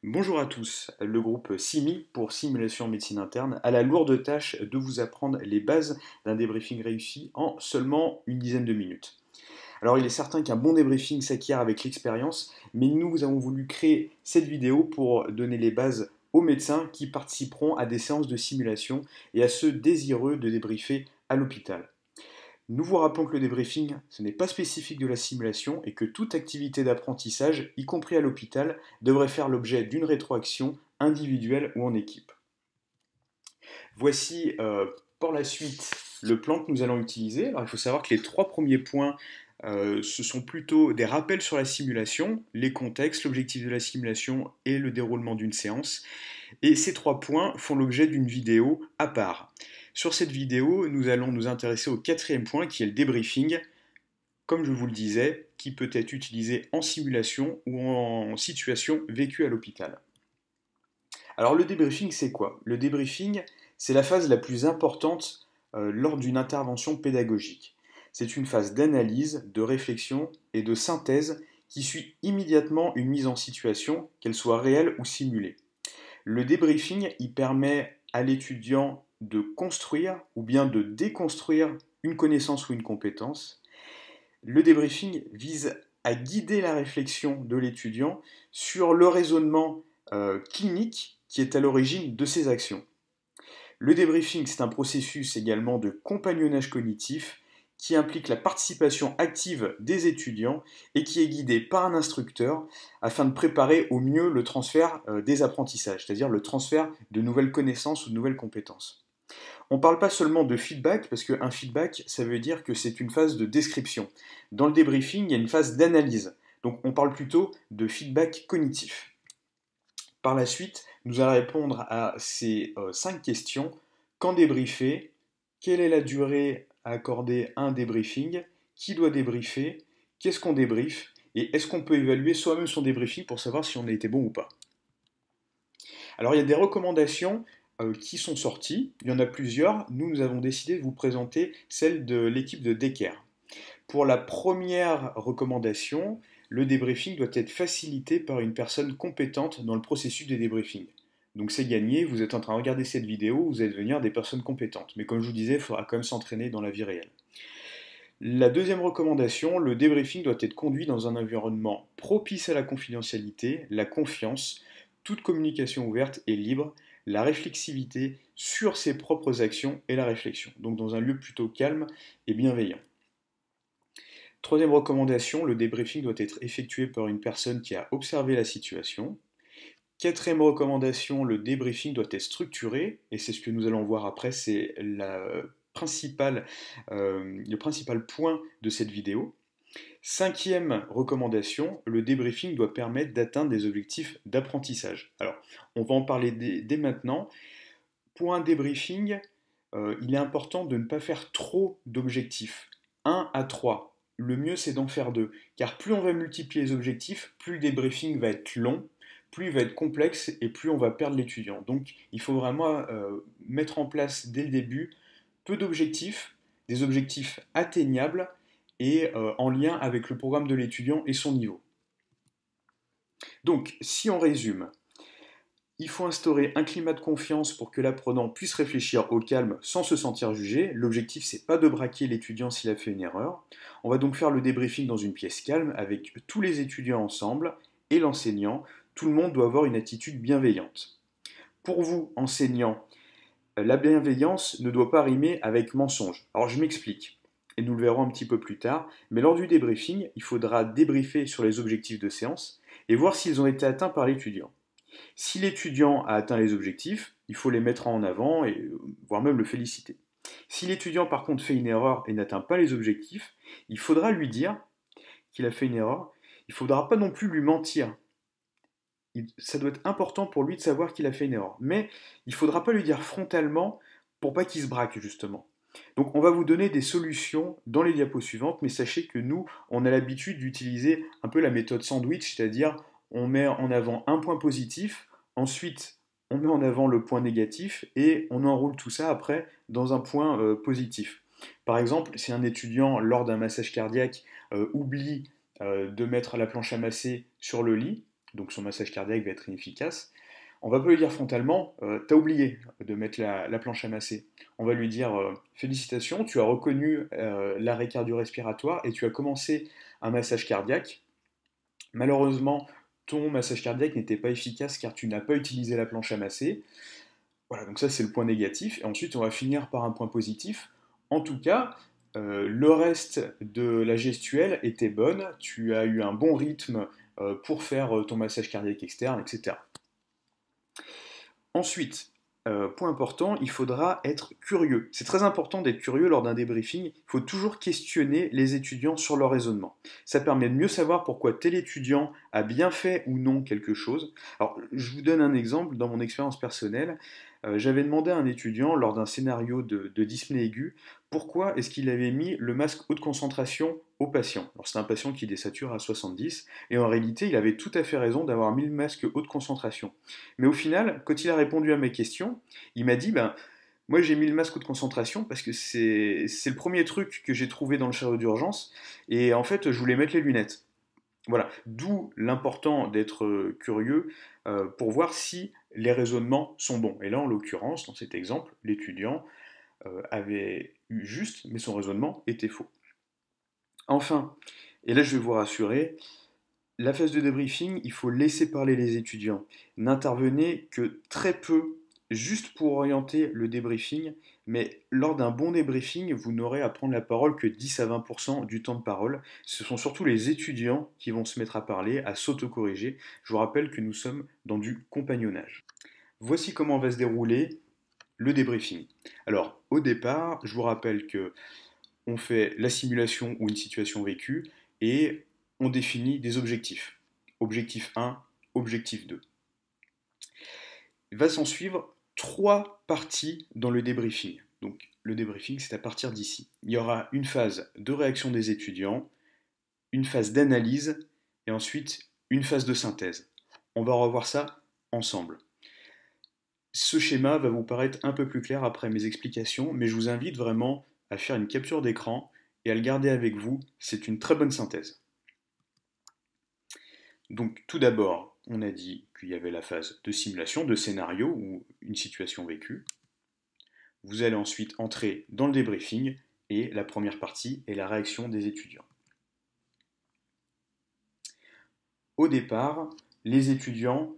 Bonjour à tous, le groupe SIMI pour Simulation en médecine interne a la lourde tâche de vous apprendre les bases d'un débriefing réussi en seulement une dizaine de minutes. Alors il est certain qu'un bon débriefing s'acquiert avec l'expérience, mais nous avons voulu créer cette vidéo pour donner les bases aux médecins qui participeront à des séances de simulation et à ceux désireux de débriefer à l'hôpital. Nous vous rappelons que le débriefing, ce n'est pas spécifique de la simulation et que toute activité d'apprentissage, y compris à l'hôpital, devrait faire l'objet d'une rétroaction individuelle ou en équipe. Voici par la suite le plan que nous allons utiliser. Alors, il faut savoir que les trois premiers points, ce sont plutôt des rappels sur la simulation, les contextes, l'objectif de la simulation et le déroulement d'une séance. Et ces trois points font l'objet d'une vidéo à part. Sur cette vidéo, nous allons nous intéresser au quatrième point qui est le débriefing, comme je vous le disais, qui peut être utilisé en simulation ou en situation vécue à l'hôpital. Alors le débriefing, c'est quoi? Le débriefing, c'est la phase la plus importante lors d'une intervention pédagogique. C'est une phase d'analyse, de réflexion et de synthèse qui suit immédiatement une mise en situation, qu'elle soit réelle ou simulée. Le débriefing, il permet à l'étudiant de construire ou bien de déconstruire une connaissance ou une compétence. Le débriefing vise à guider la réflexion de l'étudiant sur le raisonnement clinique qui est à l'origine de ses actions. Le débriefing, c'est un processus également de compagnonnage cognitif qui implique la participation active des étudiants et qui est guidé par un instructeur afin de préparer au mieux le transfert des apprentissages, c'est-à-dire le transfert de nouvelles connaissances ou de nouvelles compétences. On ne parle pas seulement de feedback, parce qu'un feedback, ça veut dire que c'est une phase de description. Dans le débriefing, il y a une phase d'analyse. Donc on parle plutôt de feedback cognitif. Par la suite, nous allons répondre à ces 5 questions. Quand débriefer? Quelle est la durée à accorder à un débriefing? Qui doit débriefer? Qu'est-ce qu'on débriefe? Et est-ce qu'on peut évaluer soi-même son débriefing pour savoir si on a été bon ou pas? Alors il y a des recommandations qui sont sorties, il y en a plusieurs. Nous avons décidé de vous présenter celle de l'équipe de Decker. Pour la première recommandation, le débriefing doit être facilité par une personne compétente dans le processus de débriefing. Donc c'est gagné, vous êtes en train de regarder cette vidéo, vous allez devenir des personnes compétentes. Mais comme je vous disais, il faudra quand même s'entraîner dans la vie réelle. La deuxième recommandation, le débriefing doit être conduit dans un environnement propice à la confidentialité, la confiance, toute communication ouverte et libre, la réflexivité sur ses propres actions et la réflexion. Donc dans un lieu plutôt calme et bienveillant. Troisième recommandation, le débriefing doit être effectué par une personne qui a observé la situation. Quatrième recommandation, le débriefing doit être structuré, et c'est ce que nous allons voir après, c'est le principal point de cette vidéo. Cinquième recommandation, le débriefing doit permettre d'atteindre des objectifs d'apprentissage. Alors, on va en parler dès maintenant. Pour un débriefing, il est important de ne pas faire trop d'objectifs. 1 à 3. Le mieux, c'est d'en faire 2. Car plus on va multiplier les objectifs, plus le débriefing va être long, plus il va être complexe et plus on va perdre l'étudiant. Donc, il faut vraiment mettre en place dès le début peu d'objectifs, des objectifs atteignables et en lien avec le programme de l'étudiant et son niveau. Donc, si on résume, il faut instaurer un climat de confiance pour que l'apprenant puisse réfléchir au calme sans se sentir jugé. L'objectif, c'est pas de braquer l'étudiant s'il a fait une erreur. On va donc faire le débriefing dans une pièce calme avec tous les étudiants ensemble et l'enseignant. Tout le monde doit avoir une attitude bienveillante. Pour vous, enseignants, la bienveillance ne doit pas rimer avec mensonge. Alors je m'explique, et nous le verrons un petit peu plus tard, mais lors du débriefing, il faudra débriefer sur les objectifs de séance et voir s'ils ont été atteints par l'étudiant. Si l'étudiant a atteint les objectifs, il faut les mettre en avant et voire même le féliciter. Si l'étudiant par contre fait une erreur et n'atteint pas les objectifs, il faudra lui dire qu'il a fait une erreur. Il ne faudra pas non plus lui mentir. Ça doit être important pour lui de savoir qu'il a fait une erreur. Mais il ne faudra pas lui dire frontalement pour pas qu'il se braque justement. Donc on va vous donner des solutions dans les diapos suivantes, mais sachez que nous, on a l'habitude d'utiliser un peu la méthode sandwich, c'est-à-dire on met en avant un point positif, ensuite on met en avant le point négatif et on enroule tout ça après dans un point positif. Par exemple, si un étudiant lors d'un massage cardiaque oublie de mettre la planche à masser sur le lit, donc son massage cardiaque va être inefficace. On va pas lui dire frontalement, t'as oublié de mettre la planche à masser. On va lui dire, félicitations, tu as reconnu l'arrêt cardio-respiratoire et tu as commencé un massage cardiaque. Malheureusement, ton massage cardiaque n'était pas efficace car tu n'as pas utilisé la planche à masser. Voilà, donc ça c'est le point négatif. Et ensuite, on va finir par un point positif. En tout cas, le reste de la gestuelle était bonne. Tu as eu un bon rythme pour faire ton massage cardiaque externe, etc. Ensuite, point important, il faudra être curieux. C'est très important d'être curieux lors d'un débriefing. Il faut toujours questionner les étudiants sur leur raisonnement. Ça permet de mieux savoir pourquoi tel étudiant a bien fait ou non quelque chose. Alors, je vous donne un exemple dans mon expérience personnelle. J'avais demandé à un étudiant, lors d'un scénario de dyspnée aiguë, pourquoi est-ce qu'il avait mis le masque haute concentration au patient. Alors, c'est un patient qui désature à 70, et en réalité, il avait tout à fait raison d'avoir mis le masque haute concentration. Mais au final, quand il a répondu à mes questions, il m'a dit, ben, moi j'ai mis le masque de concentration parce que c'est le premier truc que j'ai trouvé dans le chariot d'urgence, et en fait je voulais mettre les lunettes. Voilà, d'où l'important d'être curieux pour voir si les raisonnements sont bons. Et là, en l'occurrence, dans cet exemple, l'étudiant avait eu juste, mais son raisonnement était faux. Enfin, et là je vais vous rassurer, la phase de débriefing, il faut laisser parler les étudiants. N'intervenez que très peu, juste pour orienter le débriefing, mais lors d'un bon débriefing, vous n'aurez à prendre la parole que 10 à 20% du temps de parole. Ce sont surtout les étudiants qui vont se mettre à parler, à s'autocorriger. Je vous rappelle que nous sommes dans du compagnonnage. Voici comment va se dérouler le débriefing. Alors, au départ, je vous rappelle que on fait la simulation ou une situation vécue et on définit des objectifs. Objectif 1, objectif 2. Il va s'en suivre 3 parties dans le débriefing. Donc le débriefing, c'est à partir d'ici. Il y aura une phase de réaction des étudiants, une phase d'analyse et ensuite une phase de synthèse. On va revoir ça ensemble. Ce schéma va vous paraître un peu plus clair après mes explications, mais je vous invite vraiment à faire une capture d'écran et à le garder avec vous. C'est une très bonne synthèse. Donc tout d'abord, on a dit qu'il y avait la phase de simulation, de scénario ou une situation vécue. Vous allez ensuite entrer dans le débriefing et la première partie est la réaction des étudiants. Au départ, les étudiants,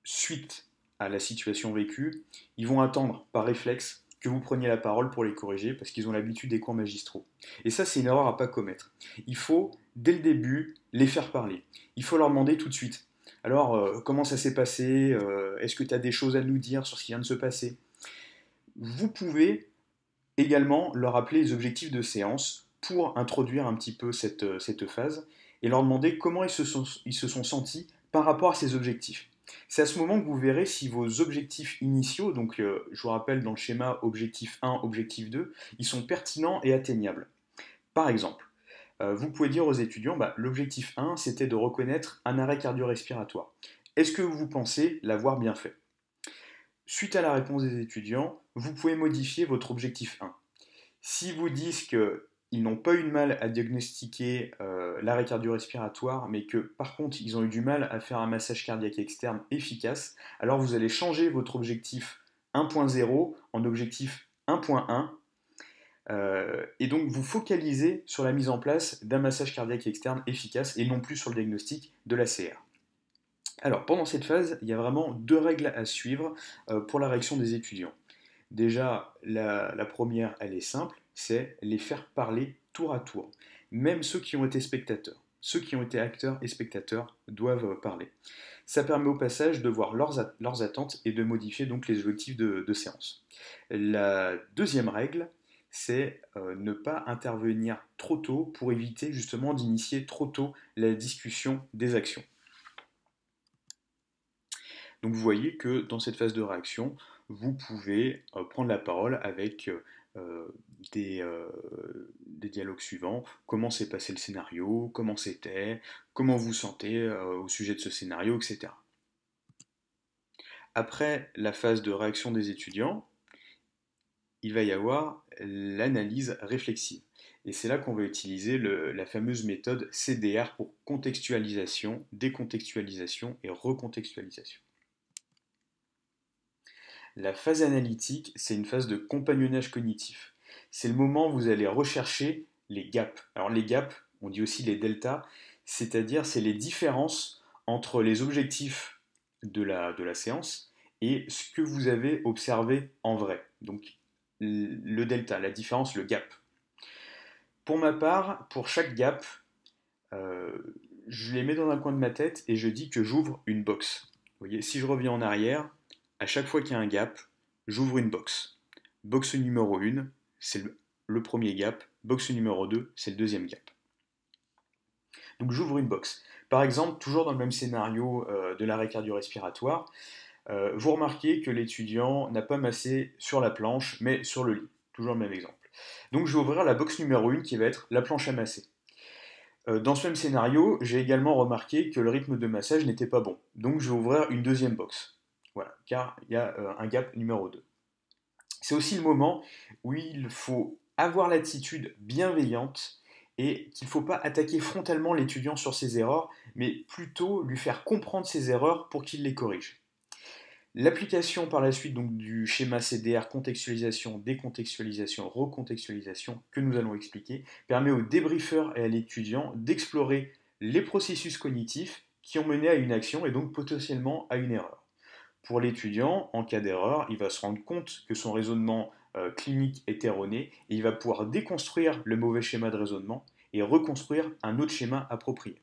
suite à la situation vécue, ils vont attendre par réflexe que vous preniez la parole pour les corriger parce qu'ils ont l'habitude des cours magistraux. Et ça, c'est une erreur à ne pas commettre. Il faut, dès le début, les faire parler. Il faut leur demander tout de suite. Alors, comment ça s'est passé? Est-ce que tu as des choses à nous dire sur ce qui vient de se passer? Vous pouvez également leur rappeler les objectifs de séance pour introduire un petit peu cette phase et leur demander comment ils se sont sentis par rapport à ces objectifs. C'est à ce moment que vous verrez si vos objectifs initiaux, donc je vous rappelle dans le schéma objectif 1, objectif 2, ils sont pertinents et atteignables. Par exemple, vous pouvez dire aux étudiants, bah, l'objectif 1, c'était de reconnaître un arrêt cardio-respiratoire. Est-ce que vous pensez l'avoir bien fait? Suite à la réponse des étudiants, vous pouvez modifier votre objectif 1. S'ils vous disent qu'ils n'ont pas eu de mal à diagnostiquer l'arrêt cardio-respiratoire, mais que par contre ils ont eu du mal à faire un massage cardiaque externe efficace, alors vous allez changer votre objectif 1.0 en objectif 1.1 et donc vous focalisez sur la mise en place d'un massage cardiaque externe efficace et non plus sur le diagnostic de la CR. Alors pendant cette phase, il y a vraiment 2 règles à suivre pour la réaction des étudiants. Déjà, la première, elle est simple, c'est les faire parler tour à tour. Même ceux qui ont été spectateurs, ceux qui ont été acteurs et spectateurs doivent parler. Ça permet au passage de voir leurs attentes et de modifier donc les objectifs de séance. La deuxième règle, c'est ne pas intervenir trop tôt pour éviter justement d'initier trop tôt la discussion des actions. Donc vous voyez que dans cette phase de réaction, vous pouvez prendre la parole avec euh, des dialogues suivants. Comment s'est passé le scénario? Comment c'était? Comment vous sentez au sujet de ce scénario, etc. Après la phase de réaction des étudiants, il va y avoir l'analyse réflexive. Et c'est là qu'on va utiliser la fameuse méthode CDR pour contextualisation, décontextualisation et recontextualisation. La phase analytique, c'est une phase de compagnonnage cognitif. C'est le moment où vous allez rechercher les gaps. Alors les gaps, on dit aussi les deltas, c'est-à-dire c'est les différences entre les objectifs de la séance et ce que vous avez observé en vrai. Donc le delta, la différence, le gap. Pour ma part, pour chaque gap, euh, je les mets dans un coin de ma tête et je dis que j'ouvre une box. Vous voyez, si je reviens en arrière, à chaque fois qu'il y a un gap, j'ouvre une box. Box numéro 1, c'est le premier gap. Box numéro 2, c'est le deuxième gap. Donc j'ouvre une box. Par exemple, toujours dans le même scénario de l'arrêt cardio-respiratoire, vous remarquez que l'étudiant n'a pas massé sur la planche, mais sur le lit. Toujours le même exemple. Donc je vais ouvrir la box numéro 1 qui va être la planche à masser. Dans ce même scénario, j'ai également remarqué que le rythme de massage n'était pas bon. Donc je vais ouvrir une deuxième box. Voilà, car il y a un gap numéro 2. C'est aussi le moment où il faut avoir l'attitude bienveillante et qu'il ne faut pas attaquer frontalement l'étudiant sur ses erreurs, mais plutôt lui faire comprendre ses erreurs pour qu'il les corrige. L'application par la suite donc, du schéma CDR contextualisation, décontextualisation, recontextualisation que nous allons expliquer permet au débriefeur et à l'étudiant d'explorer les processus cognitifs qui ont mené à une action et donc potentiellement à une erreur. Pour l'étudiant, en cas d'erreur, il va se rendre compte que son raisonnement clinique est erroné et il va pouvoir déconstruire le mauvais schéma de raisonnement et reconstruire un autre schéma approprié.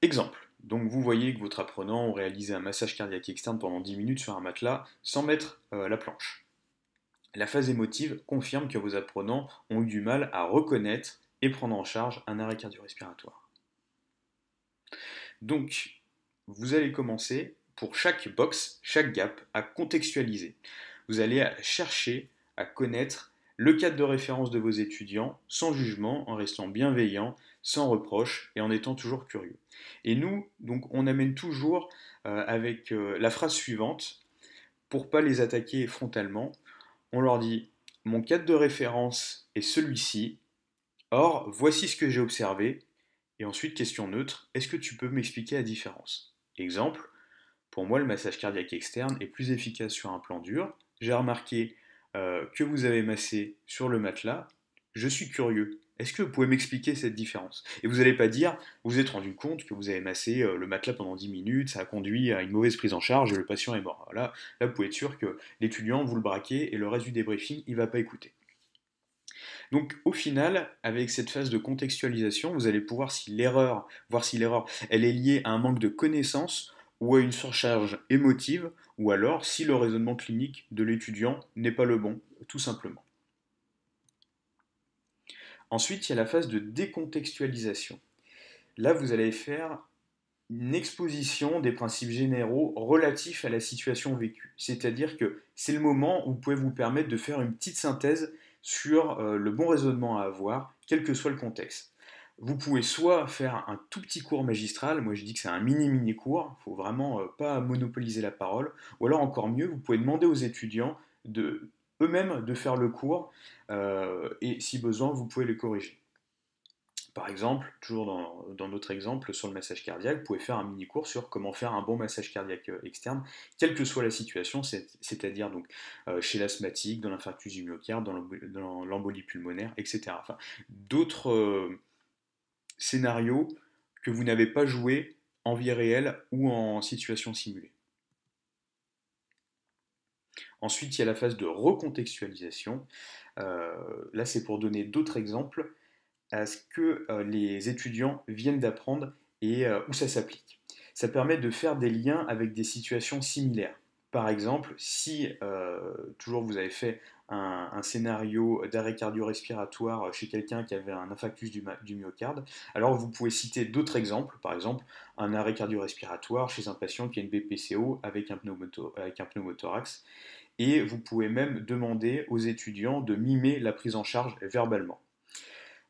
Exemple. Donc vous voyez que votre apprenant a réalisé un massage cardiaque externe pendant 10 minutes sur un matelas sans mettre la planche. La phase émotive confirme que vos apprenants ont eu du mal à reconnaître et prendre en charge un arrêt cardio-respiratoire. Donc, vous allez commencer pour chaque box, chaque gap, à contextualiser. Vous allez chercher à connaître le cadre de référence de vos étudiants, sans jugement, en restant bienveillant, sans reproche et en étant toujours curieux. Et nous, donc, on amène toujours avec la phrase suivante, pour pas les attaquer frontalement, on leur dit mon cadre de référence est celui-ci, or voici ce que j'ai observé, et ensuite question neutre, est-ce que tu peux m'expliquer la différence? Exemple, pour moi le massage cardiaque externe est plus efficace sur un plan dur, j'ai remarqué que vous avez massé sur le matelas, je suis curieux. Est-ce que vous pouvez m'expliquer cette différence? Et vous n'allez pas dire, vous vous êtes rendu compte que vous avez massé le matelas pendant 10 minutes, ça a conduit à une mauvaise prise en charge et le patient est mort. Là, vous pouvez être sûr que l'étudiant, vous le braquez et le reste du débriefing, il ne va pas écouter. Donc au final, avec cette phase de contextualisation, vous allez pouvoir voir si l'erreur elle est liée à un manque de connaissances ou à une surcharge émotive, ou alors si le raisonnement clinique de l'étudiant n'est pas le bon, tout simplement. Ensuite, il y a la phase de décontextualisation. Là, vous allez faire une exposition des principes généraux relatifs à la situation vécue. C'est-à-dire que c'est le moment où vous pouvez vous permettre de faire une petite synthèse sur le bon raisonnement à avoir, quel que soit le contexte. Vous pouvez soit faire un tout petit cours magistral, moi je dis que c'est un mini cours, il ne faut vraiment pas monopoliser la parole, ou alors encore mieux, vous pouvez demander aux étudiants eux-mêmes de faire le cours, et si besoin, vous pouvez les corriger. Par exemple, toujours dans notre exemple sur le massage cardiaque, vous pouvez faire un mini-cours sur comment faire un bon massage cardiaque externe, quelle que soit la situation, c'est-à-dire donc chez l'asthmatique, dans l'infarctus du myocarde, dans l'embolie pulmonaire, etc. Enfin, d'autres scénarios que vous n'avez pas joué en vie réelle ou en situation simulée. Ensuite, il y a la phase de recontextualisation. Là, c'est pour donner d'autres exemples à ce que les étudiants viennent d'apprendre et où ça s'applique. Ça permet de faire des liens avec des situations similaires. Par exemple, si toujours vous avez fait un scénario d'arrêt cardio-respiratoire chez quelqu'un qui avait un infarctus du myocarde, alors vous pouvez citer d'autres exemples, par exemple un arrêt cardio-respiratoire chez un patient qui a une BPCO avec un pneumothorax, et vous pouvez même demander aux étudiants de mimer la prise en charge verbalement.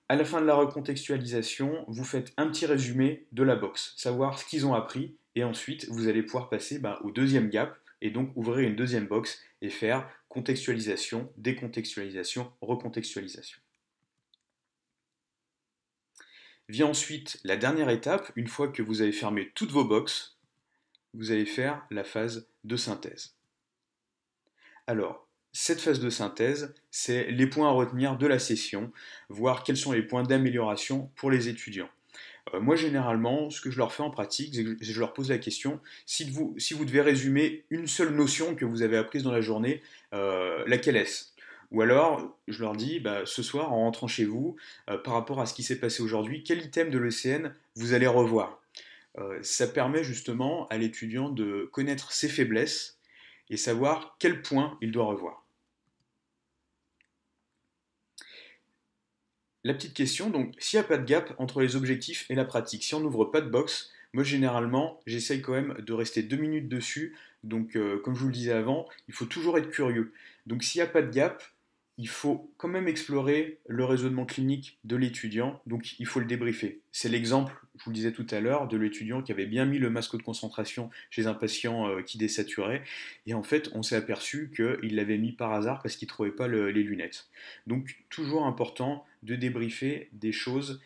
À la fin de la recontextualisation, vous faites un petit résumé de la box, savoir ce qu'ils ont appris, et ensuite vous allez pouvoir passer au deuxième gap, et donc ouvrir une deuxième box et faire contextualisation, décontextualisation, recontextualisation. Vient ensuite la dernière étape, une fois que vous avez fermé toutes vos boxes, vous allez faire la phase de synthèse. Alors, cette phase de synthèse, c'est les points à retenir de la session, voir quels sont les points d'amélioration pour les étudiants. Moi, généralement, ce que je leur fais en pratique, c'est que je leur pose la question, si vous devez résumer une seule notion que vous avez apprise dans la journée, laquelle est-ce? Ou alors, je leur dis, bah, ce soir, en rentrant chez vous, par rapport à ce qui s'est passé aujourd'hui, quel item de l'ECN vous allez revoir? Ça permet justement à l'étudiant de connaître ses faiblesses et savoir quel point il doit revoir. La petite question, donc, s'il n'y a pas de gap entre les objectifs et la pratique, si on n'ouvre pas de box, moi généralement, j'essaye quand même de rester 2 minutes dessus. Donc, comme je vous le disais avant, il faut toujours être curieux. Donc, s'il n'y a pas de gap, il faut quand même explorer le raisonnement clinique de l'étudiant. Donc, il faut le débriefer. C'est l'exemple, je vous le disais tout à l'heure, de l'étudiant qui avait bien mis le masque de concentration chez un patient qui désaturait. Et en fait, on s'est aperçu qu'il l'avait mis par hasard parce qu'il ne trouvait pas les lunettes. Donc, toujours important de débriefer des choses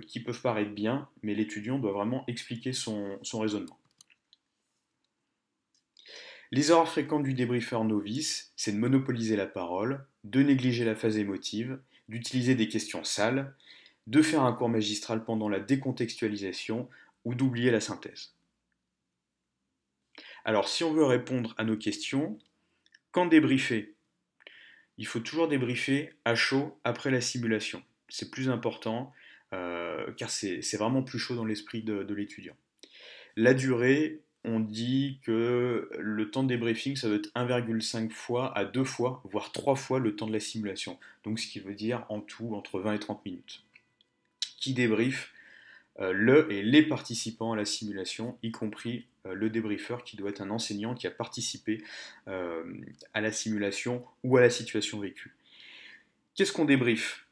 qui peuvent paraître bien, mais l'étudiant doit vraiment expliquer son raisonnement. Les erreurs fréquentes du débriefeur novice, c'est de monopoliser la parole, de négliger la phase émotive, d'utiliser des questions sales, de faire un cours magistral pendant la décontextualisation ou d'oublier la synthèse. Alors, si on veut répondre à nos questions, quand débriefer? Il faut toujours débriefer à chaud après la simulation. C'est plus important car c'est vraiment plus chaud dans l'esprit de l'étudiant. La durée, on dit que le temps de débriefing, ça doit être 1,5 fois à 2 fois, voire 3 fois le temps de la simulation. Donc ce qui veut dire en tout entre 20 et 30 minutes. Qui débrief le et les participants à la simulation, y compris le débriefeur qui doit être un enseignant qui a participé à la simulation ou à la situation vécue. Qu'est-ce qu'on débriefe?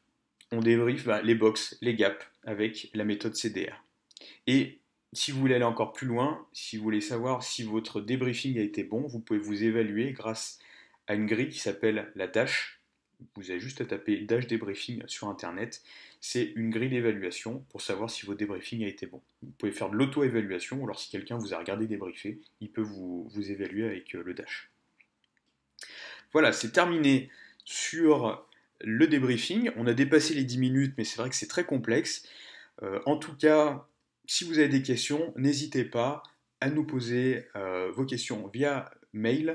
On débriefe les box, les gaps avec la méthode CDR. Et si vous voulez aller encore plus loin, si vous voulez savoir si votre débriefing a été bon, vous pouvez vous évaluer grâce à une grille qui s'appelle la DASH. Vous avez juste à taper DASH débriefing sur internet. C'est une grille d'évaluation pour savoir si votre débriefing a été bon. Vous pouvez faire de l'auto-évaluation, ou alors si quelqu'un vous a regardé débriefer, il peut vous évaluer avec le DASH. Voilà, c'est terminé sur le débriefing. On a dépassé les 10 minutes, mais c'est vrai que c'est très complexe. En tout cas, si vous avez des questions, n'hésitez pas à nous poser vos questions via mail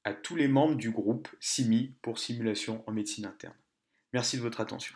à tous les membres du groupe SIMI pour Simulation en médecine interne. Merci de votre attention.